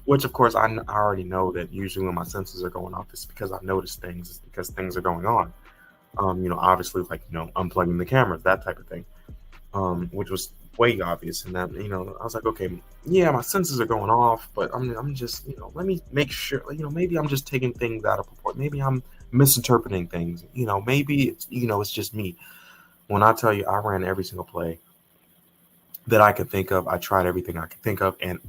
which of course I already know that usually when my senses are going off, it's because I've noticed things, it's because things are going on. Obviously, like, unplugging the cameras, that type of thing, which was way obvious. And that, I was like, okay, yeah, my senses are going off, but I'm just, let me make sure, maybe I'm just taking things out of proportion. Maybe I'm misinterpreting things. Maybe it's, it's just me. When I tell you, I ran every single play that I could think of. I tried everything I could think of, and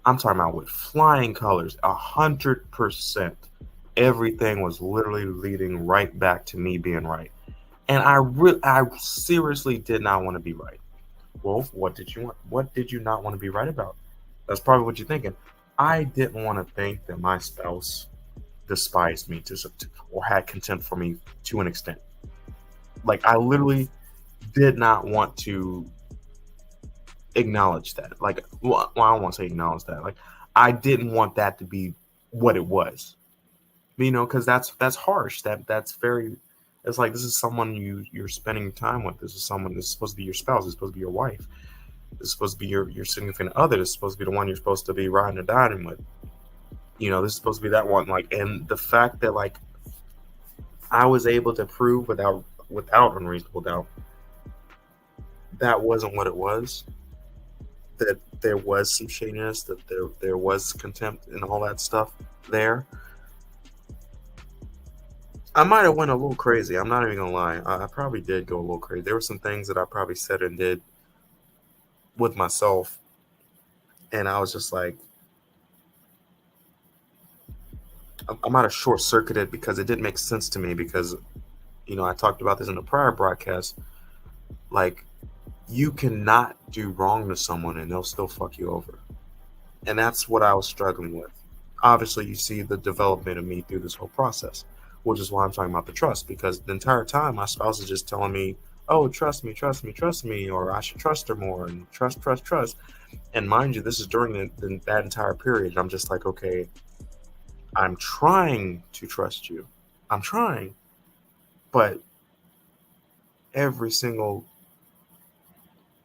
I'm talking about with flying colors, 100%. everything was literally leading right back to me being right. And I seriously did not want to be right. Wolf, what did you want? What did you not want to be right about? That's probably what you're thinking. I didn't want to think that my spouse despised me or had contempt for me to an extent. Like, I literally did not want to acknowledge that. Like, well, I don't want to say acknowledge that. Like, I didn't want that to be what it was. Because that's harsh. That's very. It's like, this is someone you're spending time with. This is someone. This is supposed to be your spouse. This is supposed to be your wife. This is supposed to be your significant other. This is supposed to be the one you're supposed to be riding or dining with. This is supposed to be that one. Like, and the fact that, like, I was able to prove without unreasonable doubt that wasn't what it was. That there was some shadiness. That there was contempt and all that stuff there. I might have went a little crazy. I'm not even gonna lie. I probably did go a little crazy. There were some things that I probably said and did with myself, and I was just like, I might have short-circuited because it didn't make sense to me. Because, I talked about this in the prior broadcast. Like, you cannot do wrong to someone and they'll still fuck you over, and that's what I was struggling with. Obviously, you see the development of me through this whole process, which is why I'm talking about the trust, because the entire time my spouse is just telling me, oh, trust me, trust me, trust me, or I should trust her more, and trust. And mind you, this is during that entire period. I'm just like, okay, I'm trying to trust you. I'm trying. But every single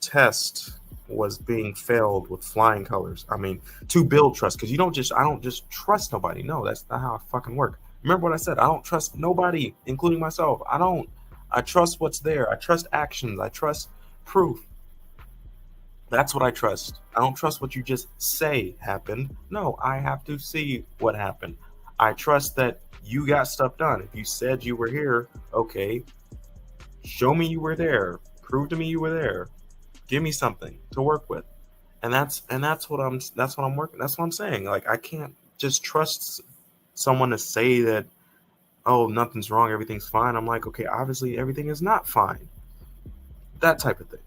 test was being failed with flying colors. I mean, to build trust, because I don't just trust nobody. No, that's not how I fucking work. Remember what I said? I don't trust nobody, including myself. I trust what's there. I trust actions. I trust proof. That's what I trust. I don't trust what you just say happened. No, I have to see what happened. I trust that you got stuff done. If you said you were here, okay, show me you were there. Prove to me you were there. Give me something to work with. And that's what I'm working. That's what I'm saying. Like, I can't just trust someone to say that, oh, nothing's wrong, everything's fine. I'm like, okay, obviously everything is not fine. That type of thing.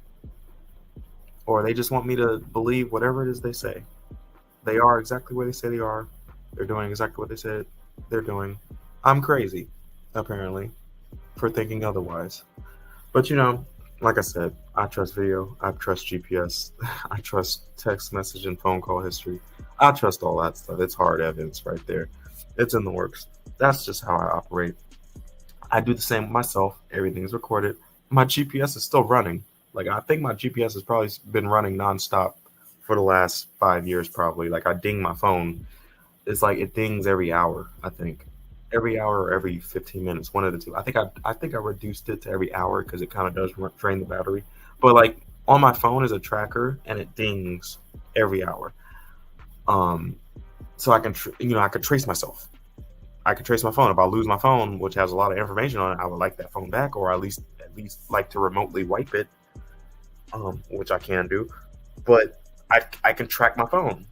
Or they just want me to believe whatever it is they say. They are exactly where they say they are. They're doing exactly what they said they're doing. I'm crazy, apparently, for thinking otherwise. But, like I said, I trust video. I trust GPS. I trust text message and phone call history. I trust all that stuff. It's hard evidence right there. It's in the works. That's just how I operate. I do the same with myself. Everything's recorded. My GPS is still running. Like, I think my GPS has probably been running nonstop for the last 5 years, probably. Like, I ding my phone. It's like it dings every hour, I think. Every hour or every 15 minutes, one of the two. I think I reduced it to every hour because it kind of does drain the battery. But, like, on my phone is a tracker, and it dings every hour. So I can, I could trace myself. I could trace my phone. If I lose my phone, which has a lot of information on it, I would like that phone back, or at least like to remotely wipe it, which I can do. But I can track my phone,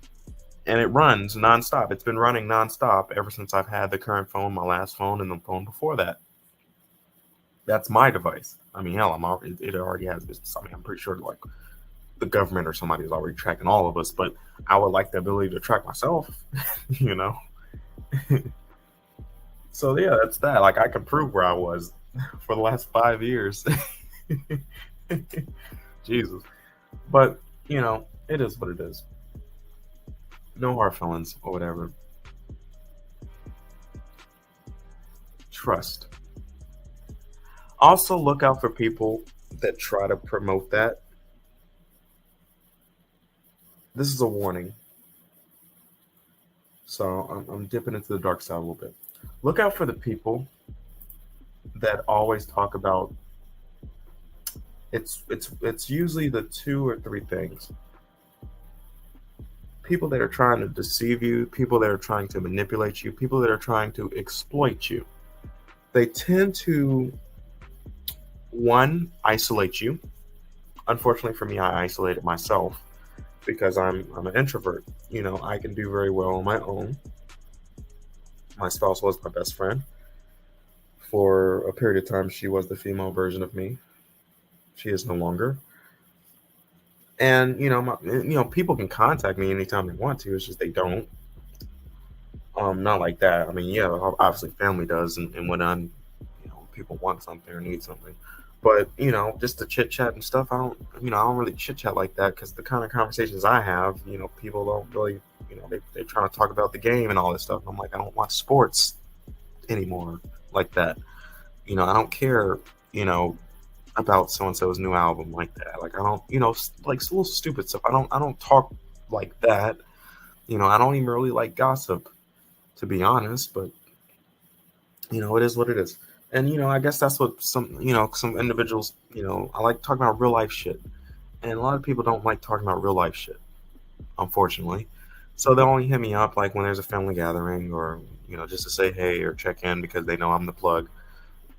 and it runs nonstop. It's been running nonstop ever since I've had the current phone, my last phone, and the phone before that. That's my device. I mean, hell, it already has business. I mean, I'm pretty sure like the government or somebody is already tracking all of us, but I would like the ability to track myself, So yeah, that's that. Like, I can prove where I was for the last 5 years. Jesus. But, it is what it is. No hard feelings or whatever. Trust. Also, look out for people that try to promote that. This is a warning. So I'm dipping into the dark side a little bit. Look out for the people that always talk about. It's usually the 2 or 3 things. People that are trying to deceive you, people that are trying to manipulate you, people that are trying to exploit you. They tend to, one, isolate you. Unfortunately for me, I isolated myself because I'm an introvert. I can do very well on my own. My spouse was my best friend. For a period of time, she was the female version of me. She is no longer. And people can contact me anytime they want to. It's just they don't. Not like that. I mean, yeah, obviously family does, and when people want something or need something. But just the chit chat and stuff, I don't really chit chat like that because the kind of conversations I have, people don't really, they're trying to talk about the game and all this stuff. And I'm like, I don't watch sports anymore like that. I don't care, about so and so's new album like that. Like I don't, like little stupid stuff. I don't talk like that. I don't even really like gossip, to be honest. But it is what it is. And I guess that's what some individuals, I like talking about real life shit. And a lot of people don't like talking about real life shit, unfortunately. So they'll only hit me up like when there's a family gathering or, just to say hey or check in because they know I'm the plug.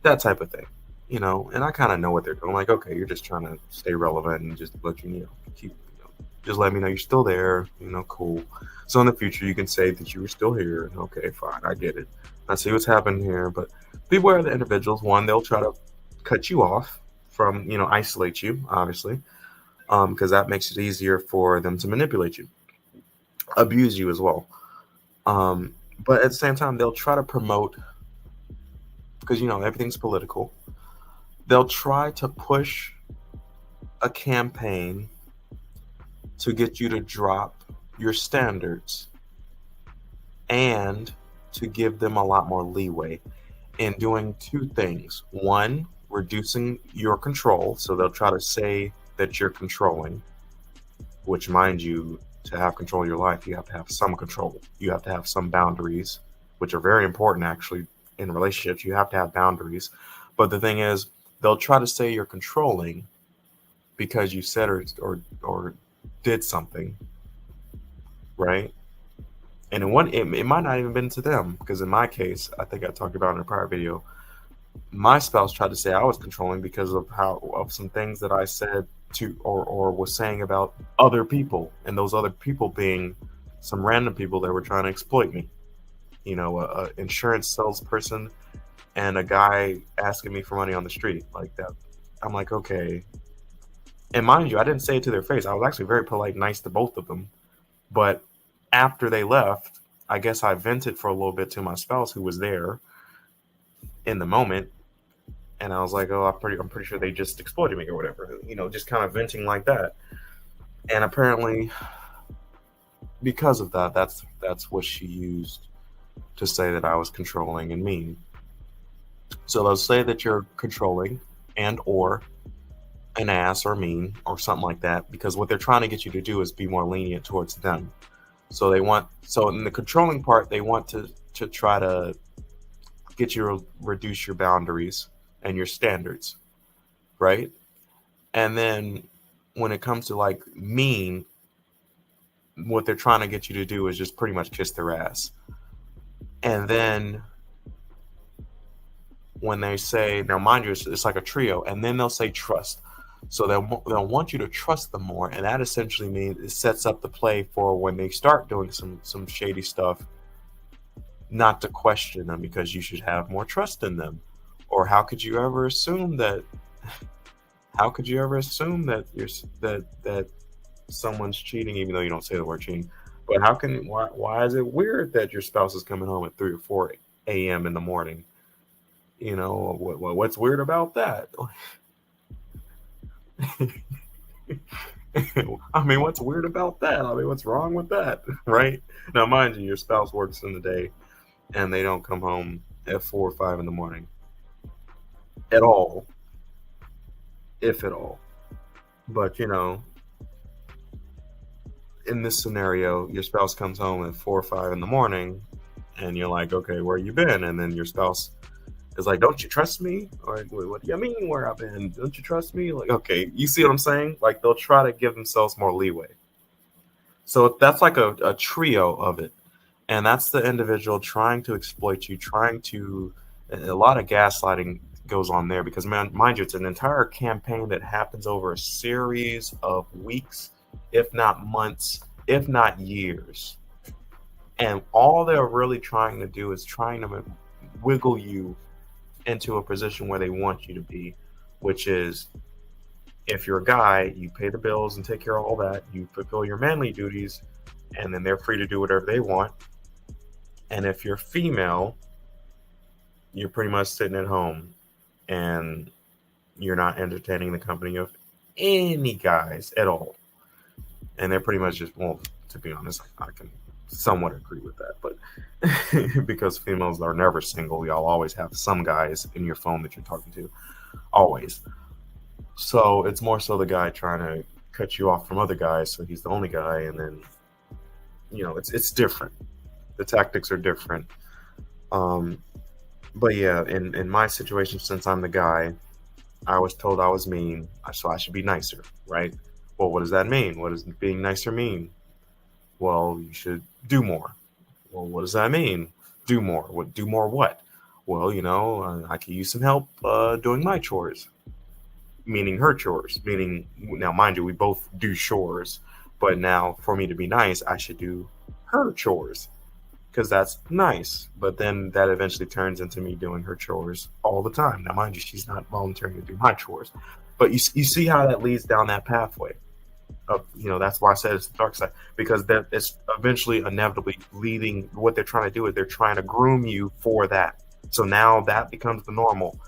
That type of thing. And I kind of know what they're doing. Like, okay, you're just trying to stay relevant and just let keep, just let me know you're still there, cool. So in the future, you can say that you were still here. Okay, fine, I get it. I see what's happening here. But beware the individuals. One, they'll try to cut you off from, isolate you, obviously, because that makes it easier for them to manipulate you, abuse you as well. But at the same time, they'll try to promote, because, everything's political. They'll try to push a campaign to get you to drop your standards and to give them a lot more leeway in doing two things. One, reducing your control. So they'll try to say that you're controlling, which, mind you, to have control of your life, you have to have some control. You have to have some boundaries, which are very important, actually, in relationships. You have to have boundaries. But the thing is, they'll try to say you're controlling because you said or did something, right? And it might not even been to them, because in my case, I think I talked about in a prior video, my spouse tried to say I was controlling because of some things that I said to or was saying about other people, and those other people being some random people that were trying to exploit me. A insurance salesperson and a guy asking me for money on the street like that. I'm like, okay. And mind you, I didn't say it to their face. I was actually very polite, nice to both of them. But after they left, I guess I vented for a little bit to my spouse who was there in the moment. And I was like, oh, I'm pretty sure they just exploited me or whatever, just kind of venting like that. And apparently, because of that, that's what she used to say that I was controlling and mean. So they'll say that you're controlling and or an ass or mean or something like that, because what they're trying to get you to do is be more lenient towards them. So in the controlling part, they want to try to get you to reduce your boundaries and your standards, right? And then when it comes to like mean, what they're trying to get you to do is just pretty much kiss their ass. And then when they say, now mind you, it's like a trio, and then they'll say trust. So they'll want you to trust them more, and that essentially means it sets up the play for when they start doing some shady stuff, not to question them, because you should have more trust in them. Or how could you ever assume that? How could you ever assume that that someone's cheating, even though you don't say the word cheating? But why is it weird that your spouse is coming home at 3 or 4 a.m. in the morning? What's weird about that? I mean, what's weird about that? I mean, what's wrong with that, right? Now, mind you, your spouse works in the day, and they don't come home at 4 or 5 in the morning at all, if at all. But in this scenario, your spouse comes home at 4 or 5 in the morning, and you're like, okay, where you been? And then your spouse is like, don't you trust me? Or what do you mean where I've been? Don't you trust me? Like, okay, you see what I'm saying? Like, they'll try to give themselves more leeway. So that's like a trio of it. And that's the individual trying to exploit you, a lot of gaslighting goes on there, because mind you, it's an entire campaign that happens over a series of weeks, if not months, if not years. And all they're really trying to do is trying to wiggle you into a position where they want you to be, which is, if you're a guy, you pay the bills and take care of all that, you fulfill your manly duties, and then they're free to do whatever they want. And if you're female, you're pretty much sitting at home and you're not entertaining the company of any guys at all. And they're pretty much just, well, to be honest, I can somewhat agree with that. But because females are never single, y'all always have some guys in your phone that you're talking to. Always. So it's more so the guy trying to cut you off from other guys, so he's the only guy, and then, it's different. The tactics are different. But yeah, in my situation, since I'm the guy, I was told I was mean, so I should be nicer, right? Well, what does that mean? What does being nicer mean? Well, you should do more. Well, what does that mean? Do more. Do more what? Well, I could use some help doing my chores. Meaning her chores. Meaning, now mind you, we both do chores. But now, for me to be nice, I should do her chores. Because that's nice. But then that eventually turns into me doing her chores all the time. Now, mind you, she's not volunteering to do my chores. But you see how that leads down that pathway. That's why I said it's the dark side, because that it's eventually inevitably leading. What they're trying to do is they're trying to groom you for that. So now that becomes the normal.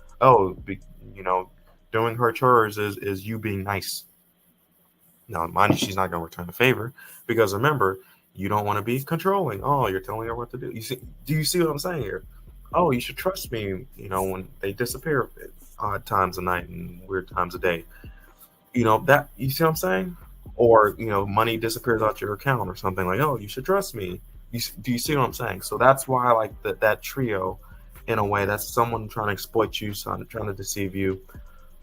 Doing her chores is you being nice. Now, mind you, she's not going to return the favor, because remember, you don't want to be controlling. Oh, you're telling her what to do. Do you see what I'm saying here? Oh, you should trust me. When they disappear at odd times of night and weird times of day. That, you see what I'm saying? Or, money disappears out your account or something, like, oh, you should trust me. Do you see what I'm saying? So that's why I like that trio, in a way. That's someone trying to exploit you, trying to deceive you.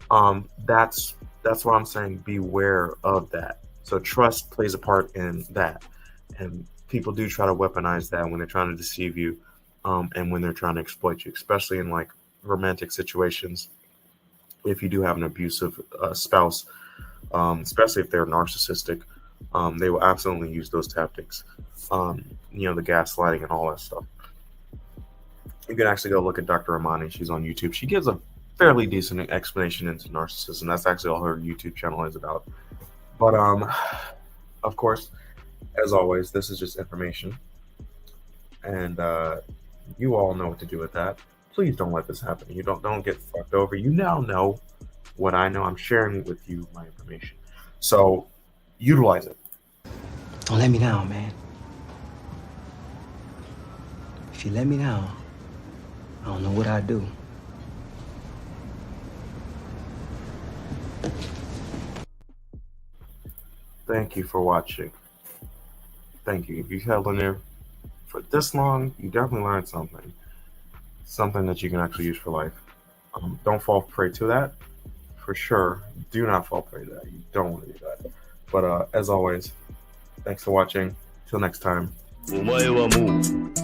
That's why I'm saying beware of that. So trust plays a part in that. And people do try to weaponize that when they're trying to deceive you, and when they're trying to exploit you, especially in like romantic situations. If you do have an abusive spouse, especially if they're narcissistic, they will absolutely use those tactics. The gaslighting and all that stuff. You can actually go look at Dr. Ramani. She's on YouTube. She gives a fairly decent explanation into narcissism. That's actually all her YouTube channel is about. But of course, as always, this is just information, and you all know what to do with that. Please don't let this happen. You don't get fucked over. You now know what I know. I'm sharing with you my information, so utilize it. Don't let me down, man. If you let me down, I don't know what I'd do. Thank you for watching. Thank you. If you held in there for this long, you definitely learned something. Something that you can actually use for life. Don't fall prey to that. For sure. Do not fall prey to that. You don't want to do that. But as always, thanks for watching. Till next time. お前はもう